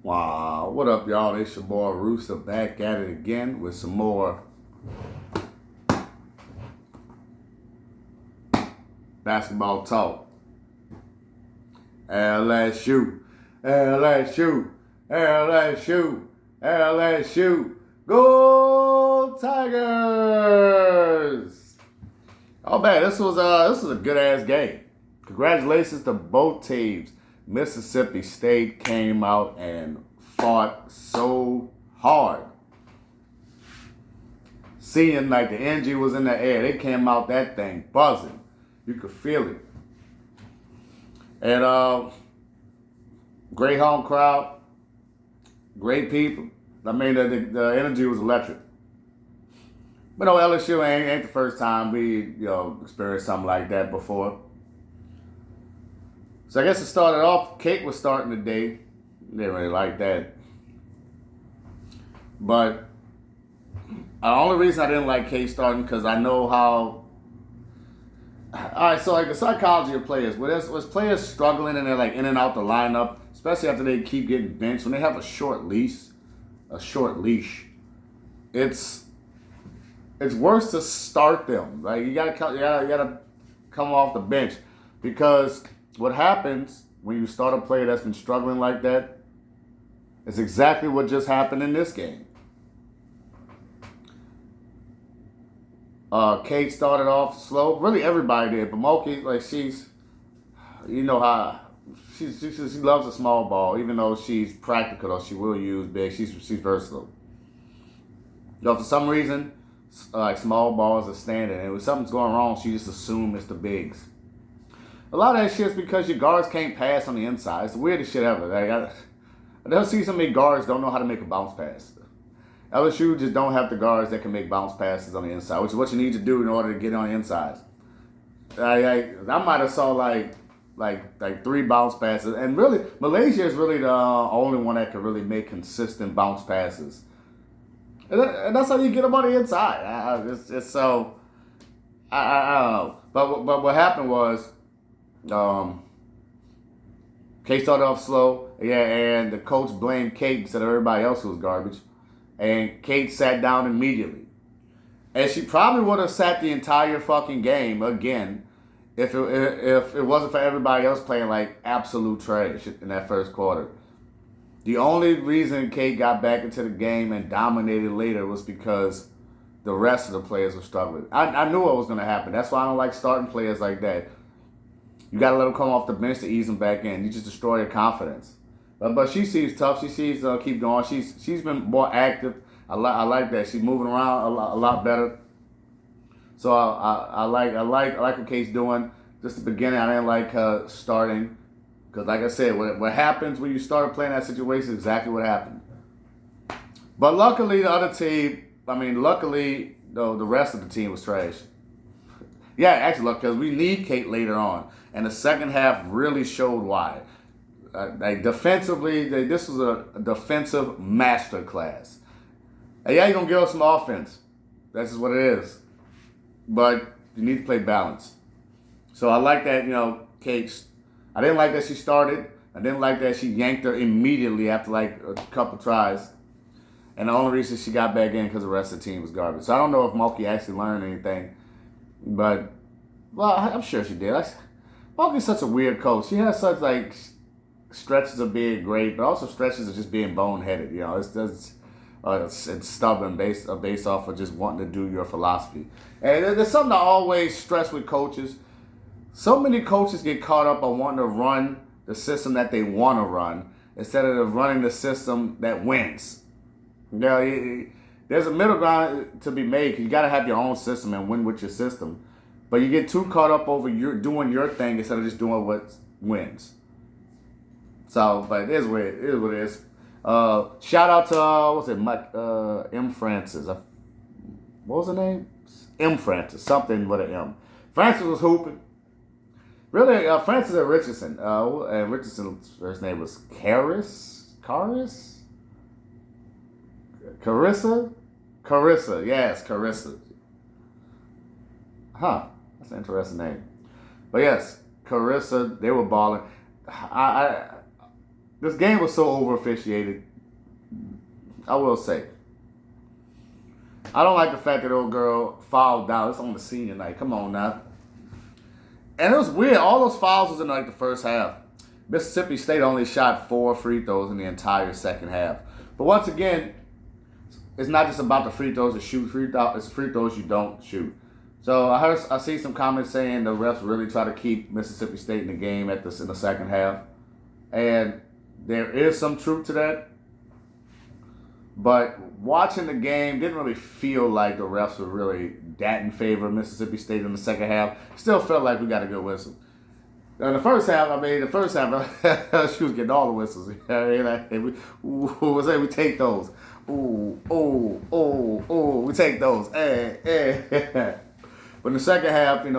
Wow, what up, y'all? It's your boy Rooster back at it again with some more basketball talk. LSU, LSU, LSU, LSU, go Tigers! Oh man, this was a good ass game. Congratulations to both teams. Mississippi State came out and fought so hard. Seeing like the energy was in the air. They came out that thing buzzing. You could feel it. And great home crowd. Great people. I mean, the energy was electric. But no, LSU ain't the first time we experienced something like that before. So I guess it started off, Kate was starting the day. Didn't really like that. But the only reason I didn't like Kate starting because I know how. Alright, so like the psychology of players, was players struggling and they're like in and out the lineup, especially after they keep getting benched, when they have a short leash, it's worse to start them. Like you gotta come off the bench because what happens when you start a player that's been struggling like that is exactly what just happened in this game. Kate started off slow. Really, everybody did. But Moki, like she's, you know how she loves a small ball. Even though she's practical, though she will use big. She's versatile. For some reason, like small balls are standing, and if something's going wrong, she just assumes it's the bigs. A lot of that shit is because your guards can't pass on the inside. It's the weirdest shit ever. Like, I don't see so many guards don't know how to make a bounce pass. LSU just don't have the guards that can make bounce passes on the inside, which is what you need to do in order to get on the inside. I might have saw like 3 bounce passes, and really Malaysia is really the only one that can really make consistent bounce passes, and that's how you get them on the inside. I don't know, but what happened was. Kate started off slow, and the coach blamed Kate instead of everybody else who was garbage. And Kate sat down immediately. And she probably would have sat the entire fucking game again if it wasn't for everybody else playing like absolute trash in that first quarter. The only reason Kate got back into the game and dominated later was because the rest of the players were struggling. I knew what was going to happen. That's why I don't like starting players like that. You got to let them come off the bench to ease them back in. You just destroy their confidence. But she seems tough. She seems keep going. She's been more active. I like that. She's moving around a lot better. So I like what Kate's doing. Just the beginning, I didn't like her starting because, like I said, what happens when you start playing that situation is exactly what happened. But luckily, the other team. Luckily, the rest of the team was trash. Yeah, actually, because we need Kate later on. And the second half really showed why. Defensively, this was a defensive masterclass. Yeah, you're going to give us some offense. That's just what it is. But you need to play balance. So I like that, Kate. I didn't like that she started. I didn't like that she yanked her immediately after like a couple tries. And the only reason she got back in because the rest of the team was garbage. So I don't know if Moki actually learned anything. But, well, I'm sure she did. Moki's such a weird coach. She has such, like, stretches of being great, but also stretches of just being boneheaded. It's stubborn based off of just wanting to do your philosophy. And there's something I always stress with coaches. So many coaches get caught up on wanting to run the system that they want to run instead of running the system that wins. There's a middle ground to be made because you got to have your own system and win with your system. But you get too caught up over doing your thing instead of just doing what wins. So, but it is what it is. Shout out to, M. Francis. What was her name? M. Francis. Something with an M. Francis was hooping. Really, Francis and Richardson. And Richardson's first name was Carissa? Carissa, yes, Carissa. Huh, that's an interesting name. But yes, Carissa, they were balling. This game was so over officiated. I will say. I don't like the fact that old girl fouled out. It's on the senior night. Come on now. And it was weird. All those fouls was in like the first half. Mississippi State only shot 4 free throws in the entire second half. But once again, it's not just about the free throws you shoot. It's free throws you don't shoot. So I see some comments saying the refs really try to keep Mississippi State in the game in the second half. And there is some truth to that. But watching the game, didn't really feel like the refs were really that in favor of Mississippi State in the second half. Still felt like we got a good whistle. In the first half, she was getting all the whistles. We take those. We take those. But in the second half, the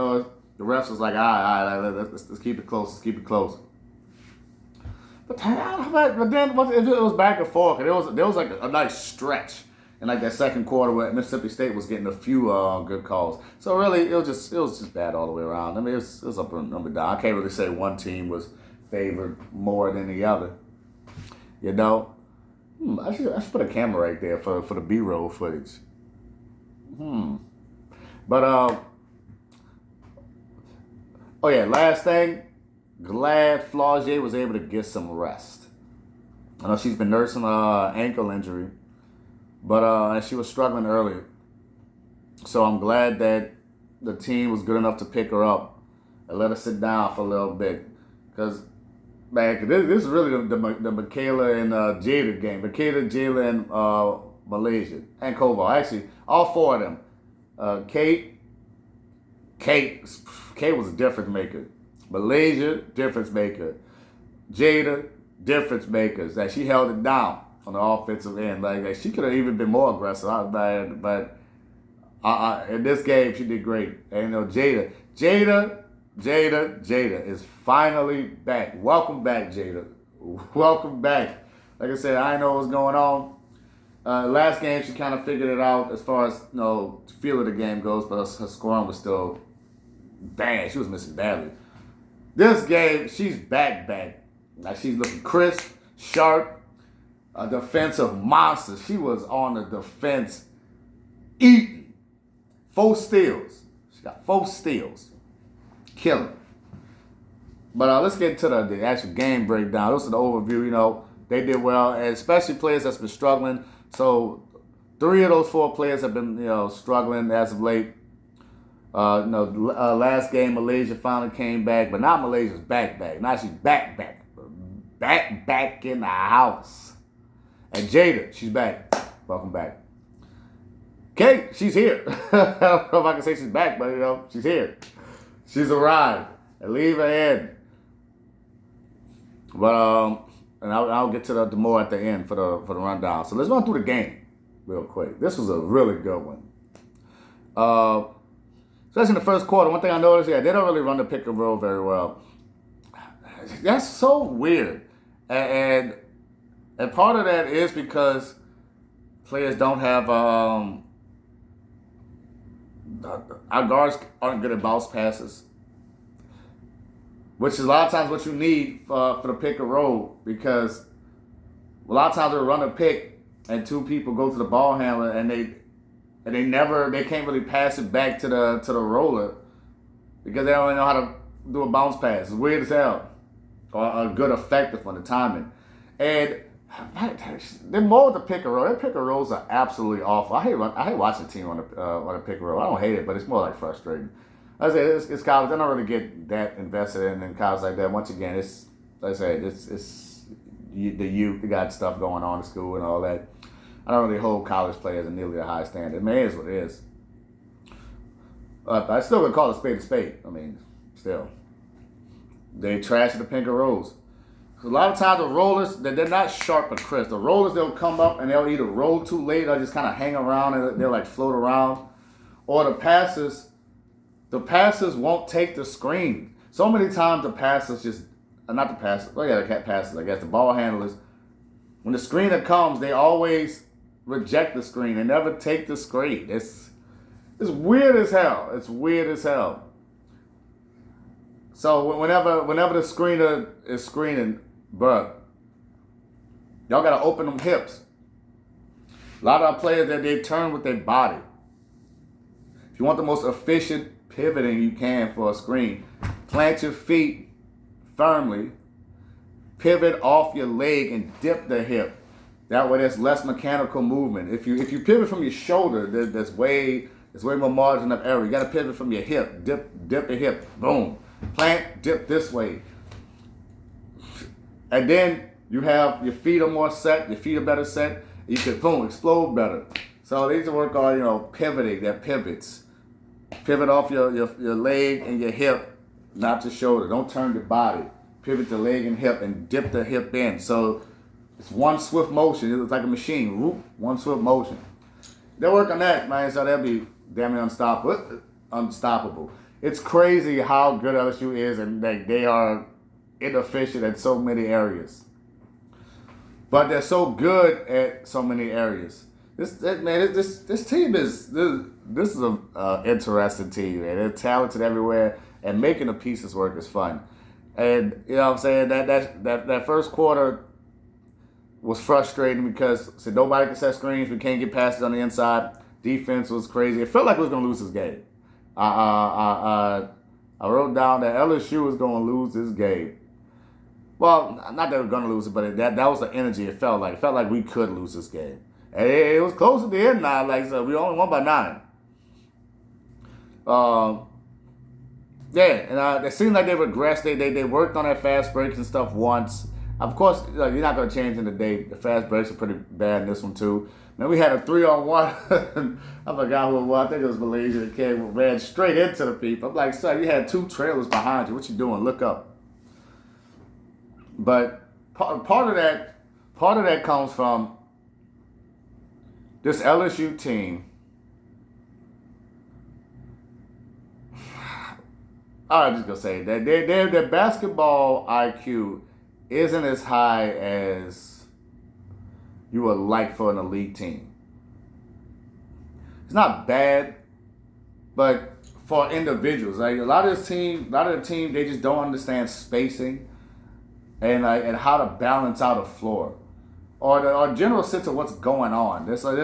refs was like, all right, let's keep it close. Let's keep it close. But then if it was back and forth, and there was like a nice stretch in like that second quarter where Mississippi State was getting a few good calls. So really, it was just bad all the way around. I mean, it was up and down. I can't really say one team was favored more than the other. I should put a camera right there for the B-roll footage. But oh yeah, last thing. Glad Flaugier was able to get some rest. I know she's been nursing an ankle injury, but she was struggling earlier. So I'm glad that the team was good enough to pick her up and let her sit down for a little bit. Because, man, this is really the Mikalya and Jada game. Mikalya, Jada, and Malaysia. And Koval. Actually, all 4 of them. Kate was a difference maker. Malaysia, difference maker. Jada, difference makers. That she held it down on the offensive end. Like she could have even been more aggressive. But in this game, she did great. And Jada is finally back. Welcome back, Jada. Welcome back. Like I said, I didn't know what was going on. Last game, she kind of figured it out as far as feel of the game goes, but her scoring was still bad. She was missing badly. This game, she's back. Like she's looking crisp, sharp, a defensive monster. She was on the defense, eating 4 steals. She got 4 steals, killing. But let's get into the actual game breakdown. This is the overview. They did well, and especially players that's been struggling. So 3 of those 4 players have been struggling as of late. Last game Malaysia finally came back, but now Malaysia's back. Now she's back in the house. And Jada, she's back. Welcome back. Kate, she's here. I don't know if I can say she's back, but she's here. She's arrived. And leave her in. But and I'll get to the more at the end for the rundown. So let's run through the game real quick. This was a really good one. Especially in the first quarter, one thing I noticed, they don't really run the pick and roll very well. That's so weird. And part of that is because players don't have, our guards aren't good at bounce passes. Which is a lot of times what you need for the pick and roll, because a lot of times they'll run a pick and 2 people go to the ball handler and they can't really pass it back to the roller because they don't really know how to do a bounce pass. It's weird as hell. Or a good effective on the timing. And they're more with the pick and roll. Their pick and rolls are absolutely awful. I hate watching a team on a pick and roll. I don't hate it, but it's more like frustrating. I say it's college. I don't really get that invested in college like that. Once again, it's the youth. They got stuff going on in school and all that. I don't really hold college players at nearly a high standard. Man, it is what it is. I still would call a spade. I mean, still. They trash the pick and rolls. A lot of times the rollers, they're not sharp or crisp. The rollers, they'll come up and they'll either roll too late or just kind of hang around and they'll like float around. Or the passes won't take the screen. So many times the passes the passes, I guess, the ball handlers, when the screener comes, they always reject the screen. They never take the screen. It's weird as hell. It's weird as hell. So whenever the screener is screening, but Y'all got to open them hips. A lot of our players, they turn with their body. If you want the most efficient pivoting you can for a screen, plant your feet firmly, pivot off your leg, and dip the hip. That way, there's less mechanical movement. If you pivot from your shoulder, there's way more margin of error. You got to pivot from your hip, dip the hip, boom, plant, dip this way, and then you have your feet are more set. Your feet are better set. You can boom explode better. So they need to work on pivoting. Their pivots, pivot off your leg and your hip, not your shoulder. Don't turn your body. Pivot the leg and hip and dip the hip in. So it's one swift motion. It's like a machine. Whoop, one swift motion. They'll work on that, man. So they'll be damn near unstoppable. It's crazy how good LSU is, and they are inefficient in so many areas. But they're so good at so many areas. This team is this is a interesting team, man. They're talented everywhere, and making the pieces work is fun. And you know what I'm saying, that first quarter was frustrating because nobody could set screens. We can't get passes on the inside. Defense was crazy. It felt like we was gonna lose this game. I wrote down that LSU was gonna lose this game. Well, not that we were gonna lose it, but that was the energy. It felt like we could lose this game. And it was close at the end now. Like I said, we only won by 9. And it seemed like they regressed. They worked on their fast breaks and stuff once. Of course, you're not going to change in the day. The fast breaks are pretty bad in this one, too. Then we had a 3-on-1. I forgot who it was. I think it was Malaysia that ran straight into the people. I'm like, son, you had 2 trailers behind you. What you doing? Look up. But part of that comes from this LSU team. I'm just gonna say that their basketball IQ isn't as high as you would like for an elite team. It's not bad, but for individuals, like a lot of the team, they just don't understand spacing and how to balance out a floor or general sense of what's going on. There's like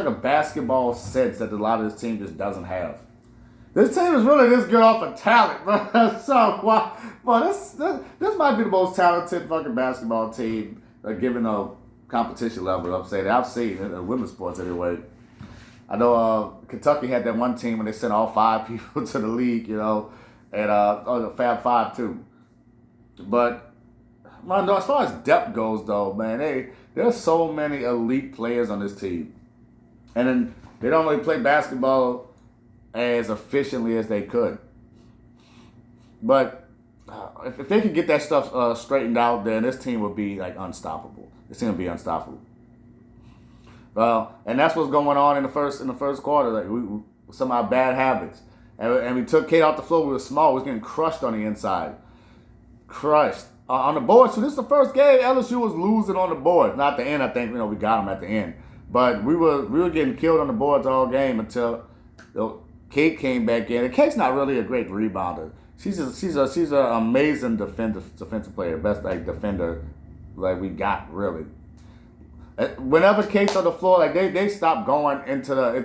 a basketball sense that a lot of this team just doesn't have. This team is really this good off of talent, bro. So, this might be the most talented fucking basketball team, given a competition level. I've seen in women's sports anyway. I know Kentucky had that one team when they sent all 5 people to the league, and the Fab Five too. But man, as far as depth goes, though, man, there's so many elite players on this team, and then they don't really play basketball as efficiently as they could. But if they could get that stuff straightened out, then this team would be like unstoppable. This team would be unstoppable. And that's what's going on in the first quarter. Like some of our bad habits, and we took Kate off the floor. We were small. We was getting crushed on the inside, crushed on the board. So this is the first game LSU was losing on the board. Not the end. I think we got them at the end, but we were getting killed on the boards all game until Kate came back in. And Kate's not really a great rebounder. She's an amazing defensive player, best defender we got really. Whenever Kate's on the floor, they stop going into the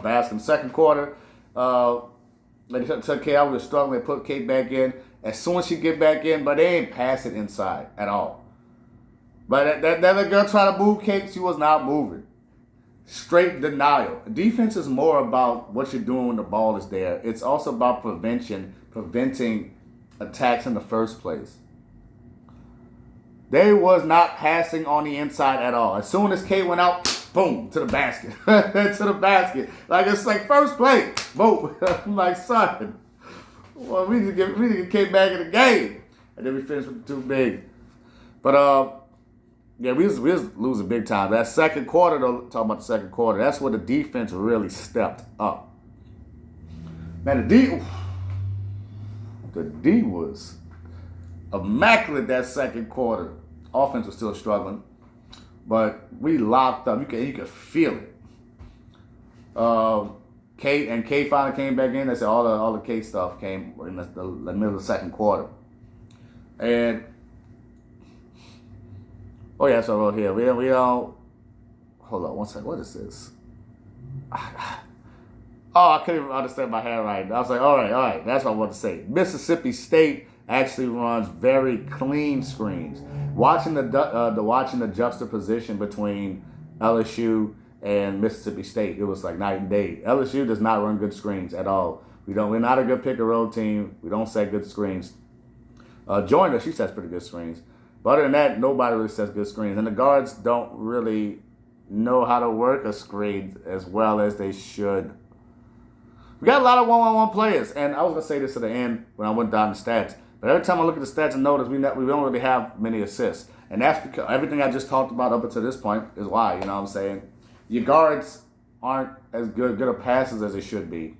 basket. In the second quarter, they took Kate out. We were struggling. They put Kate back in. As soon as she get back in, but they ain't pass it inside at all. But that other girl tried to move Kate. She was not moving. Straight denial. Defense is more about what you're doing when the ball is there. It's also about preventing attacks in the first place. They was not passing on the inside at all. As soon as Kate went out, boom, to the basket. To the basket. It's like first play. Boom. I'm like, son, well, we need to get Kate back in the game. And then we finished with the 2 big. But yeah, we was losing big time. That second quarter, though, talking about the second quarter, that's where the defense really stepped up. Man, the D was immaculate that second quarter. Offense was still struggling, but we locked up. You could feel it. Kate finally came back in. They said all the Kate stuff came in the middle of the second quarter, and Oh yeah, so right here we don't. Hold on one second. What is this? Oh, I couldn't even understand my handwriting. I was like, all right. That's what I wanted to say. Mississippi State actually runs very clean screens. Watching the juxtaposition between LSU and Mississippi State, it was like night and day. LSU does not run good screens at all. We're not a good pick and roll team. We don't set good screens. Joyner, she sets pretty good screens. But other than that, nobody really sets good screens. And the guards don't really know how to work a screen as well as they should. We got a lot of one-on-one players, and I was gonna say this at the end when I went down the stats. But every time I look at the stats and notice we don't really have many assists, and that's because everything I just talked about up until this point is why. You know what I'm saying? Your guards aren't as good of passes as they should be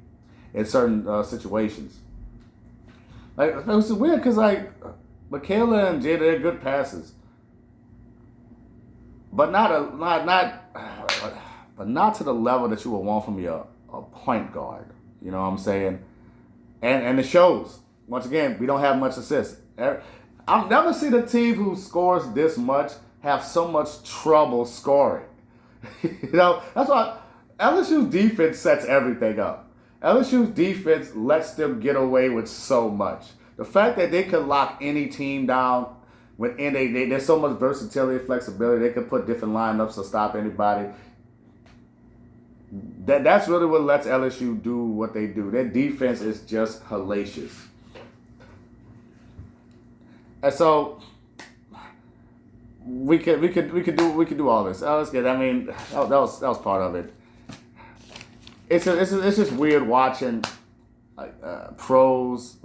in certain situations. Like it was weird because like Mikalya and Jada, they're good passes, but not to the level that you would want from your a point guard. You know what I'm saying? And it shows. Once again, we don't have much assists. I've never seen a team who scores this much have so much trouble scoring. You know, that's why LSU's defense sets everything up. LSU's defense lets them get away with so much. The fact that they could lock any team down, there's so much versatility and flexibility. They could put different lineups to stop anybody. That's really what lets LSU do what they do. Their defense is just hellacious. And so we could do all this. Oh, that's good. I mean, that was part of it. It's just weird watching pros.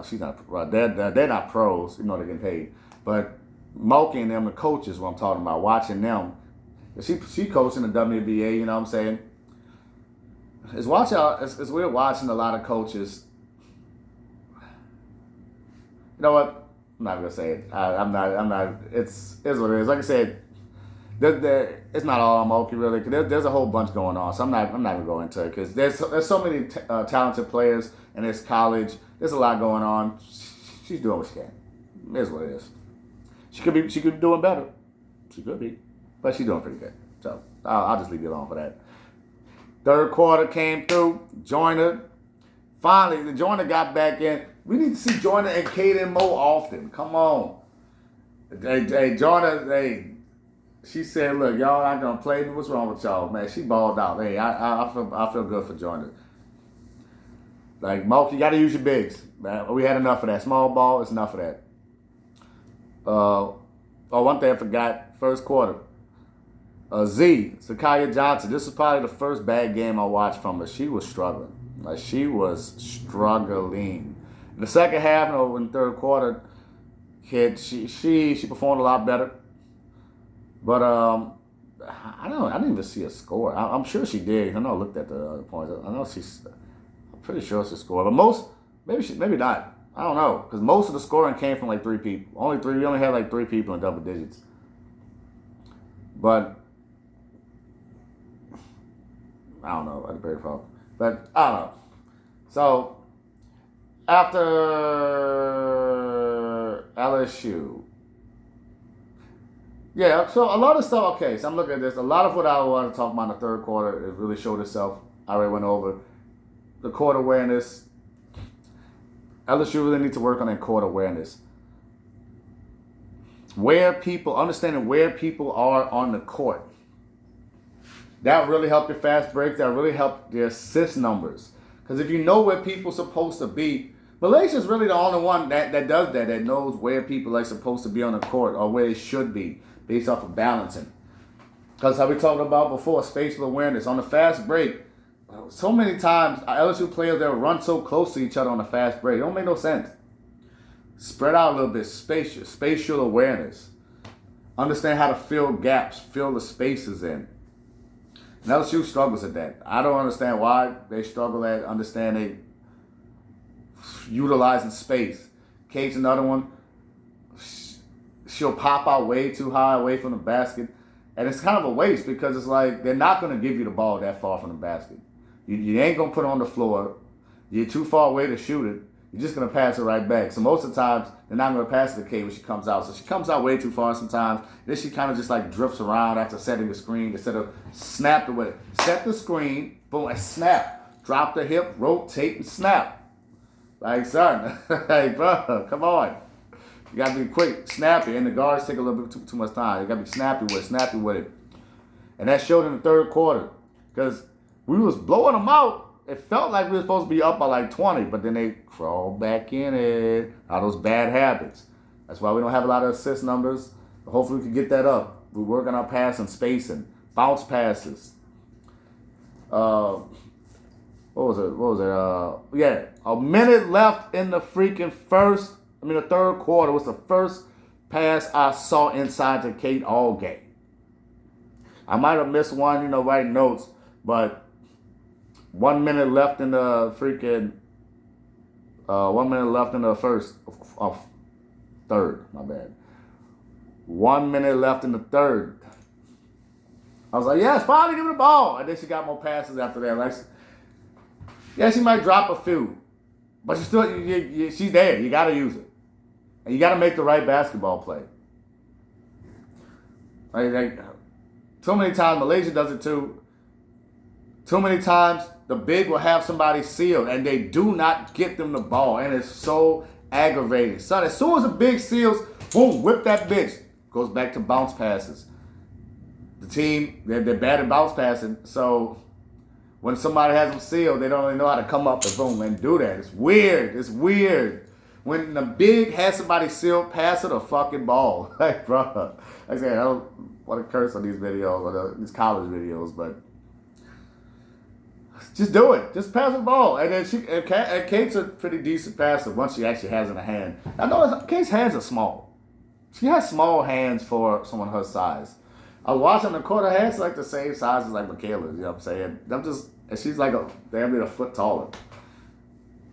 She's not. They're not pros. You know they're getting paid, but Mulkey and them, the coaches, what I'm talking about, watching them. She coaching the WNBA. You know what I'm saying? It's weird watching a lot of coaches. You know what? I'm not gonna say it. I'm not. It's what it is. Like I said, it's not all Mulkey really. Cause there's a whole bunch going on. So I'm not gonna go into it because there's so many talented players in this college. There's a lot going on. She's doing what she can. It is what it is. She could be doing better. She could be, but she's doing pretty good. So I'll just leave you alone for that. Third quarter came through. Joyner. Finally, the Joyner got back in. We need to see Joyner and Caden more often. Come on. Hey, Joyner, hey, she said, look, y'all not going to play me. What's wrong with y'all, man? She balled out. Hey, I feel good for Joyner. Like, Mark, you got to use your bigs, man. We had enough of that. Small ball, it's enough of that. One thing I forgot. First quarter. Mikalya Johnson. This was probably the first bad game I watched from her. She was struggling. She was struggling. In the second half, in the third quarter, she performed a lot better. But I didn't even see a score. I'm sure she did. I know I looked at the points. I'm pretty sure she scored. But maybe not. I don't know. Because most of the scoring came from like 3 people. We only had like 3 people in double digits. But I don't know. That's very fault. But I don't know. So after LSU, yeah. So a lot of stuff. Okay, so I'm looking at this. A lot of what I want to talk about in the third quarter, it really showed itself. I already went over the court awareness. LSU really needs to work on that court awareness. Understanding where people are on the court. That really helped your fast breaks. That really helped your assist numbers. Because if you know where people are supposed to be, Malaysia's really the only one that does that knows where people are supposed to be on the court or where they should be based off of balancing. Because how we talked about before, spatial awareness. On the fast break, so many times LSU players, they'll run so close to each other on the fast break. It don't make no sense. Spread out a little bit, spatial awareness. Understand how to fill gaps, fill the spaces in. And LSU struggles at that. I don't understand why they struggle at understanding utilizing space. Kate's another one. She'll pop out way too high away from the basket. And it's kind of a waste because it's like they're not going to give you the ball that far from the basket. You ain't going to put it on the floor. You're too far away to shoot it. you're just going to pass it right back. So most of the times, they're not going to pass it to Kate when she comes out. So she comes out way too far sometimes. Then she kind of just like drifts around after setting the screen instead of snap the way. Set the screen, boom, and snap. Drop the hip, rotate, and snap. Like, son, hey, bro, come on. You got to be quick, snappy, and the guards take a little bit too much time. You got to be snappy with it. And that showed in the third quarter because we was blowing them out. It felt like we were supposed to be up by like 20, but then they crawled back in it. All those bad habits. That's why we don't have a lot of assist numbers. But hopefully we can get that up. We're working on passing, spacing, bounce passes. What was it? Yeah, a minute left in the freaking the third quarter was the first pass I saw inside to Kate all game. I might have missed one, writing notes, but 1 minute left in the freaking 1 minute left in the third. My bad. 1 minute left in the third. I was like, yes, finally give me the ball. And then she got more passes after that. Like, yeah, she might drop a few, but she's there. You got to use it, and you got to make the right basketball play. Like too many times, Malaysia does it too. Too many times, the big will have somebody sealed, and they do not get them the ball, and it's so aggravating. Son, as soon as the big seals, boom, whip that bitch. Goes back to bounce passes. The team, they're bad at bounce passing, so when somebody has them sealed, they don't really know how to come up and boom and do that. It's weird. When the big has somebody sealed, pass it a fucking ball. Like, bro, like I said, I don't want to curse on these videos or these college videos, but just do it. Just pass the ball. And then Kate's a pretty decent passer once she actually has it in her hand. I know Kate's hands are small. She has small hands for someone her size. I was watching the court. Her hands like the same size as like Mikalya's. You know what I'm saying? And she's like damn near a foot taller.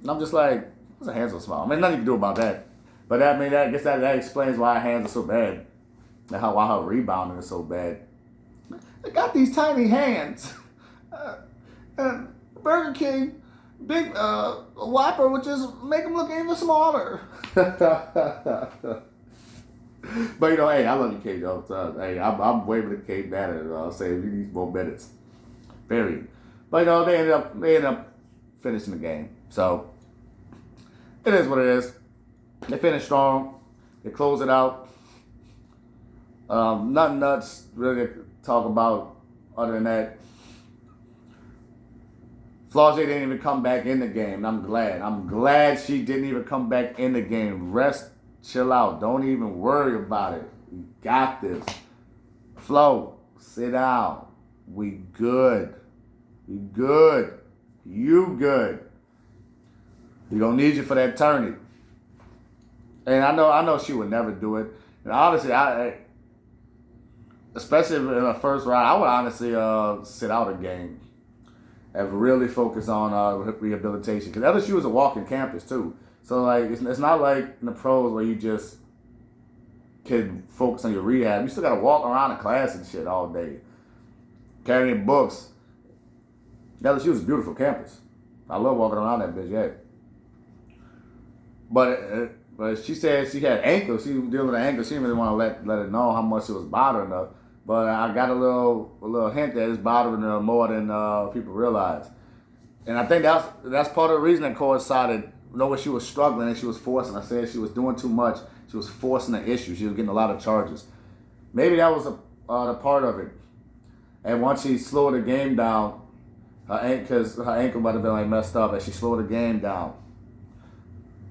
And I'm just like, what's her hands so small? I mean, nothing you can do about that. But I guess that explains why her hands are so bad. And why her rebounding is so bad. I got these tiny hands. And Burger King, big Whopper would just make them look even smaller. But hey, I love you, Kate. Hey, I'm waving the Kate banner. I'll say we need more minutes. Period. But they ended up finishing the game. So it is what it is. They finished strong. They close it out. Nothing nuts really to talk about other than that. Flaugier didn't even come back in the game. I'm glad she didn't even come back in the game. Rest, chill out. Don't even worry about it. We got this. Flo, sit down. We good. You good. We're going to need you for that tourney. And I know she would never do it. And honestly, especially in the first round, I would honestly sit out a game and really focus on rehabilitation. Because LSU is a walking campus too. So like it's not like in the pros where you just can focus on your rehab. You still got to walk around the class and shit all day, carrying books. LSU is a beautiful campus. I love walking around that bitch. Yeah. But she said she had ankle. She was dealing with an ankle. She didn't really want to let it know how much it was bothering her. But I got a little hint that it's bothering her more than people realize. And I think that's part of the reason that coincided. When she was struggling and she was forcing. I said she was doing too much. She was forcing the issue. She was getting a lot of charges. Maybe that was the part of it. And once she slowed the game down, because her ankle might have been like messed up, and she slowed the game down.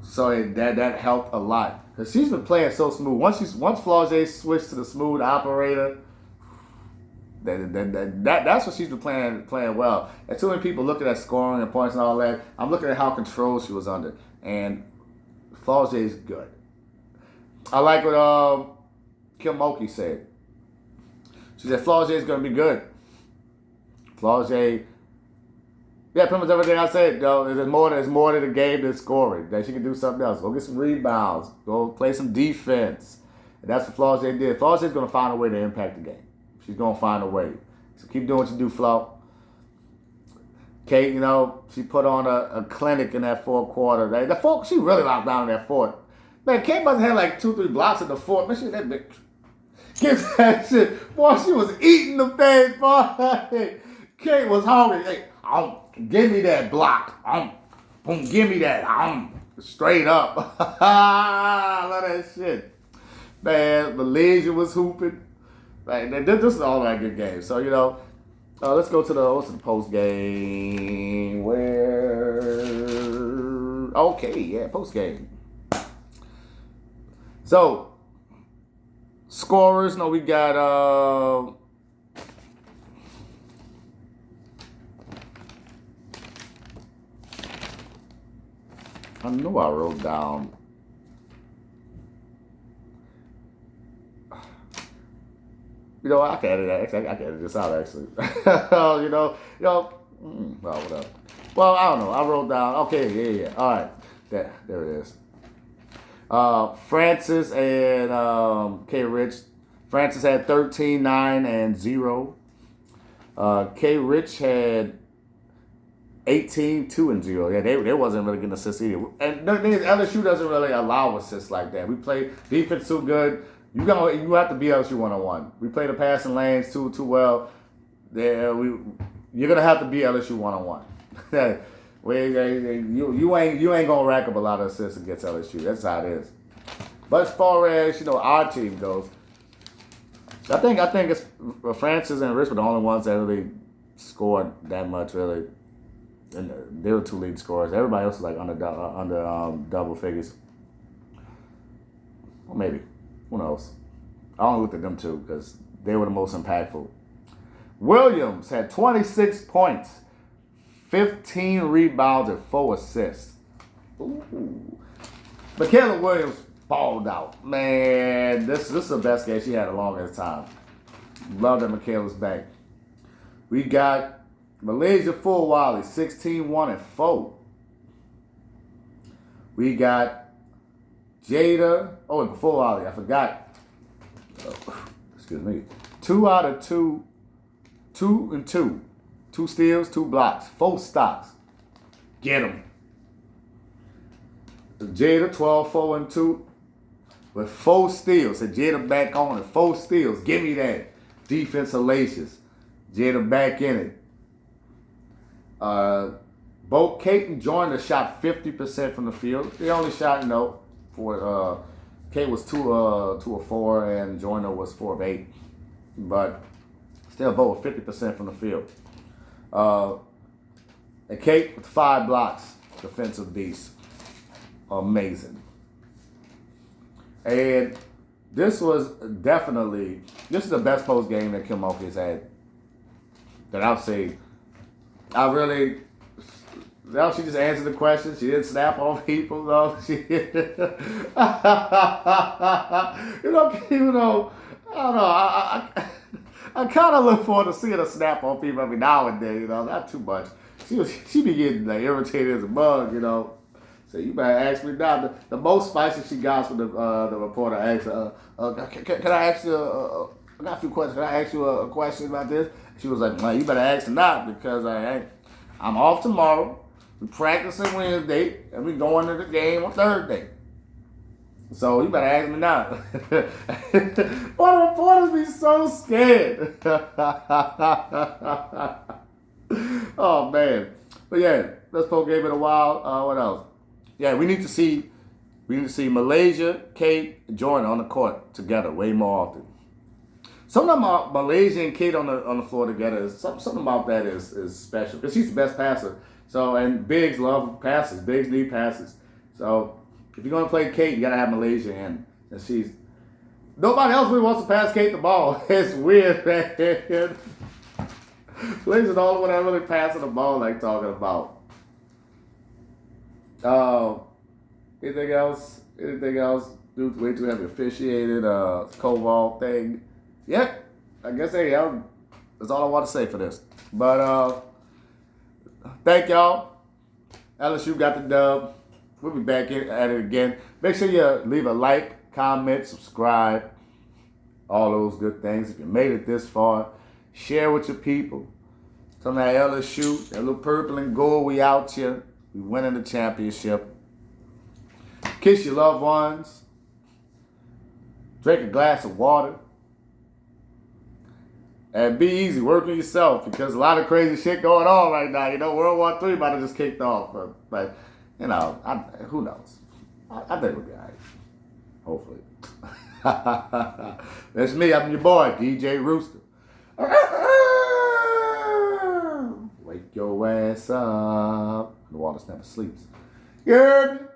So that helped a lot. Because she's been playing so smooth. Once Flaugier switched to the smooth operator, that's what she's been playing well. And too many people looking at scoring and points and all that. I'm looking at how controlled she was under. And Flaugier's good. I like what Kim Mulkey said. She said Flaugier's going to be good. Flaugier, yeah, pretty much everything I said, though, there's more to the game than scoring. That she can do something else. Go get some rebounds. Go play some defense. And that's what Flaugier did. Flaugier's going to find a way to impact the game. She's going to find a way. So keep doing what you do, Flo. Kate, she put on a clinic in that fourth quarter. She really locked down in that fourth. Man, Kate must have had like 2-3 blocks in the fourth. Man, that bitch gets that shit. Boy, she was eating the things, boy. Kate was hungry. Hey, give me that block. Give me that. Straight up. I love that shit. Man, Malaysia was hooping. Like, this is all that good game. So, let's go to the post game. Post game. So, scorers. No, we got I know I wrote down. I can edit that. Actually, I can edit this out. Actually, well, whatever. Well, I don't know. I wrote down. Okay, yeah. All right, there it is. Francis and K. Rich. Francis had 13, 9, and 0. K. Rich had 18, 2, and 0. Yeah, they wasn't really getting assists either. And the thing is, LSU doesn't really allow assists like that. We play defense too good. You have to be LSU 1-on-1. We play the passing lanes too well. You're gonna have to be LSU 1-on-1. You ain't gonna rack up a lot of assists against LSU. That's how it is. But as far as our team goes, I think it's Francis and Rich were the only ones that really scored that much really. And they were 2 lead scorers. Everybody else was like under double figures. Or maybe. Who knows? I only looked at them 2 because they were the most impactful. Williams had 26 points, 15 rebounds, and 4 assists. Ooh. Mikalya Williams balled out. Man, this is the best game she had in the longest time. Love that Mikalya's back. We got Malaysia Full Wally, 16, 1, and 4. We got Jada. Oh, and before Wally, I forgot. Excuse me. 2 out of 2. 2 and 2. 2 steals, 2 blocks, 4 stops. Get them. Jada, 12, 4, and 2. With 4 steals. So Jada back on it. 4 steals. Give me that. Defense hellacious. Jada back in it. Both Kate and Joyner shot 50% from the field. They only shot, for Kate was 2 of 4 and Joyner was 4 of 8. But still both 50% from the field. And Kate with 5 blocks. Defensive beast. Amazing. And this is the best post game that Kim Mulkey has had. That I've seen. She just answered the question. She didn't snap on people, though. I don't know. I kind of look forward to seeing her snap on people every now and then. Not too much. She be getting irritated as a bug. So you better ask me now. The most spicy she got from the reporter asked her, "Can I ask you? I got a few questions. Can I ask you a question about this?" She was like, "Well, you better ask her not because I'm off tomorrow. We practicing Wednesday, and we going to the game on Thursday. So you better ask me now." Boy, the reporters be so scared. Oh man, but yeah, let's poke game in a while. What else? Yeah, we need to see Malaysia, Kate, and Joyner on the court together way more often. Something about Malaysia and Kate on the floor together is something about that is special because she's the best passer. So and bigs love passes, bigs need passes. So if you're gonna play Kate, you gotta have Malaysia in, and she's nobody else really wants to pass Kate the ball. It's weird, man. Malaysia's the only one that really passing the ball like talking about. Anything else? Dude, wait till we have the officiated Koval thing. Yep. I guess that's all I want to say for this. But thank y'all. LSU got the dub. We'll be back at it again. Make sure you leave a like, comment, subscribe, all those good things. If you made it this far, share with your people. Some of that LSU, that little purple and gold, we out here. We winning the championship. Kiss your loved ones. Drink a glass of water. And be easy. Work on yourself because a lot of crazy shit going on right now. You know, World War III might have just kicked off. But you know, who knows? I think we'll be all right. Hopefully. That's me. I'm your boy, DJ Rooster. Wake your ass up. The Wallace never sleeps. You heard me?